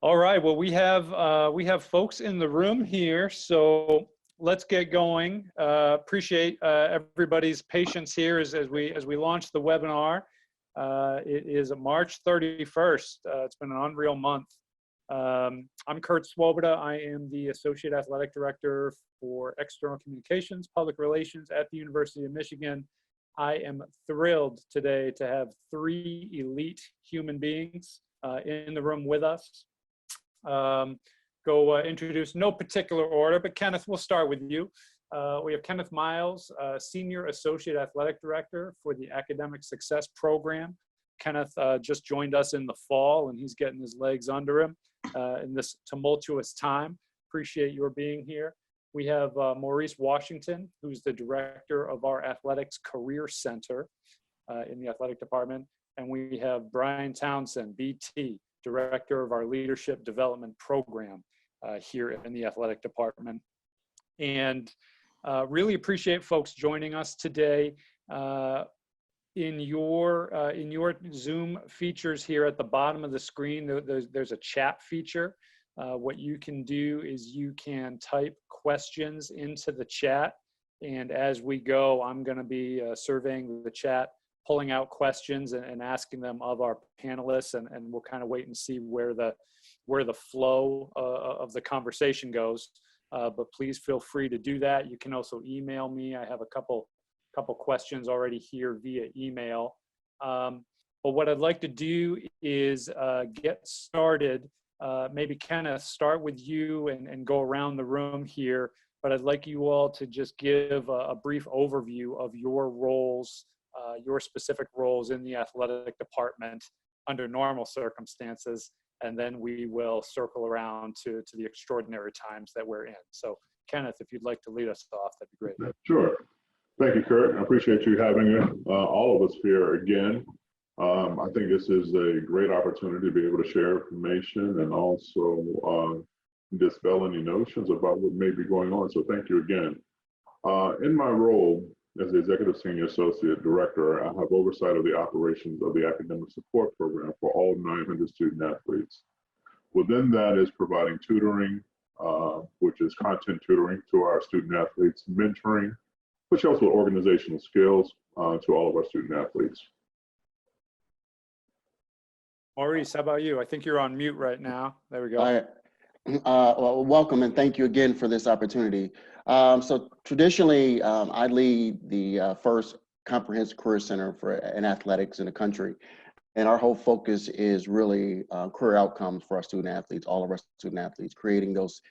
All right. Well, we have folks in the room here, so let's get going. Appreciate everybody's patience here as we launch the webinar. It is March 31st. It's been an unreal month. I'm Kurt Swoboda. I am the Associate Athletic Director for External Communications, Public Relations at the University of Michigan. I am thrilled today to have three elite human beings in the room with us. Introduce no particular order, but Kenneth, we'll start with you. We have Kenneth Miles, Senior Associate Athletic Director for the Academic Success Program. Kenneth just joined us in the fall, and he's getting his legs under him in this tumultuous time. Appreciate your being here. We have Maurice Washington, who's the Director of our Athletics Career Center in the Athletic Department. And we have Brian Townsend, BT, Director of our Leadership Development Program here in the Athletic Department. And really appreciate folks joining us today. In your Zoom features here at the bottom of the screen, there's a chat feature. What you can do is you can type questions into the chat. And as we go, I'm going to be surveying the chat, pulling out questions and asking them of our panelists, and we'll kind of wait and see where the flow of the conversation goes. But please feel free to do that. You can also email me. I have a couple questions already here via email. But what I'd like to do is get started. Maybe kind of start with you and go around the room here. But I'd like you all to just give a brief overview of your roles, your specific roles in the athletic department under normal circumstances, and then we will circle around to the extraordinary times that we're in. So Kenneth, if you'd like to lead us off, that'd be great. Sure. Thank you, Kurt. I appreciate you having all of us here again. I think this is a great opportunity to be able to share information and also dispel any notions about what may be going on. So thank you again. In my role as the Executive Senior Associate Director, I have oversight of the operations of the Academic Support Program for all 900 student athletes. Within that is providing tutoring, which is content tutoring to our student athletes, mentoring, which helps with organizational skills to all of our student athletes. Maurice, how about you? I think you're on mute right now. There we go. All right. Well, welcome and thank you again for this opportunity. So traditionally, I lead the first comprehensive career center in athletics in the country. And our whole focus is really career outcomes for our student athletes, all of our student athletes, creating those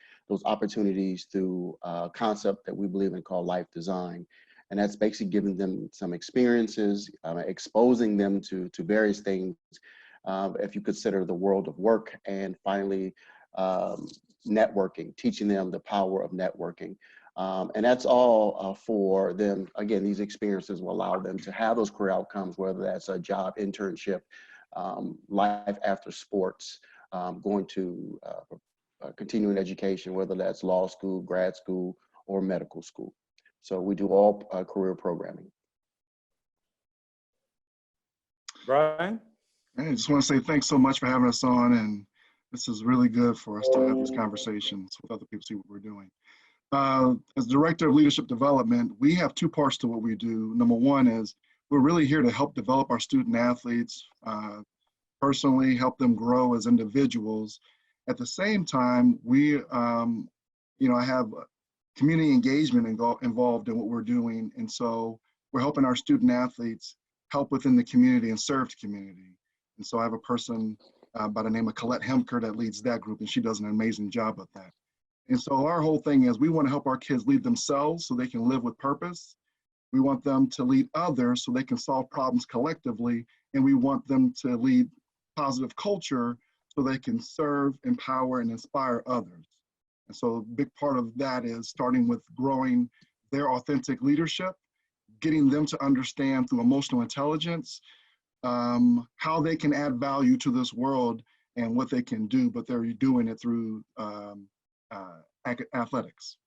opportunities through a concept that we believe in called life design. And that's basically giving them some experiences, exposing them to various things, if you consider the world of work, and finally, networking, teaching them the power of networking. And that's all for them. Again, these experiences will allow them to have those career outcomes, whether that's a job, internship, life after sports, going to continuing education, whether that's law school, grad school, or medical school. So we do all career programming. Brian? I just want to say thanks so much for having us on, and this is really good for us to have these conversations with other people, see what we're doing. As Director of Leadership Development, we have two parts to what we do. Number one is we're really here to help develop our student athletes, personally help them grow as individuals. At the same time, we I have community engagement involved in what we're doing, and so we're helping our student athletes help within the community and serve the community. And so I have a person by the name of Colette Hemker that leads that group, and she does an amazing job of that. And so our whole thing is we want to help our kids lead themselves so they can live with purpose. We want them to lead others so they can solve problems collectively. And we want them to lead positive culture so they can serve, empower, and inspire others. And so a big part of that is starting with growing their authentic leadership, getting them to understand through emotional intelligence how they can add value to this world and what they can do, but they're doing it through athletics.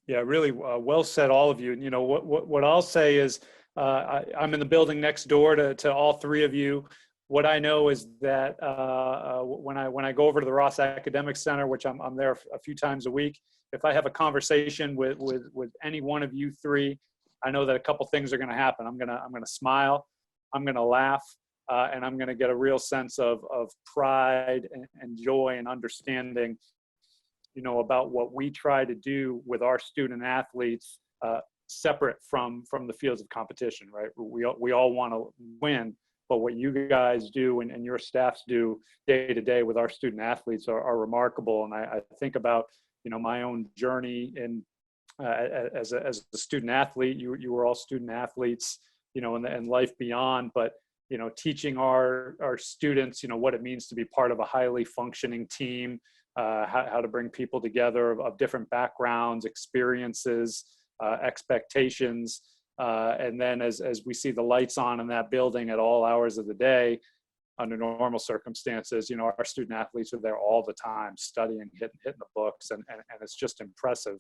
Yeah, really well said, all of you. And, you know, what I'll say is I'm in the building next door to all three of you. what I know is that when I go over to the Ross Academic Center, which I'm there a few times a week, if I have a conversation with any one of you three, I know that a couple things are going to happen. I'm gonna smile, I'm gonna laugh, and I'm gonna get a real sense of pride and joy and understanding, you know, about what we try to do with our student athletes, separate from the fields of competition, right? We all want to win, but what you guys do and your staffs do day to day with our student athletes are remarkable. And I think about, you know, my own journey in as a student athlete. You were all student athletes, you know, and life beyond. But you know, teaching our students, you know, what it means to be part of a highly functioning team, how to bring people together of different backgrounds, experiences, expectations. And then as we see the lights on in that building at all hours of the day, under normal circumstances, you know, our student athletes are there all the time studying, hitting the books. And it's just impressive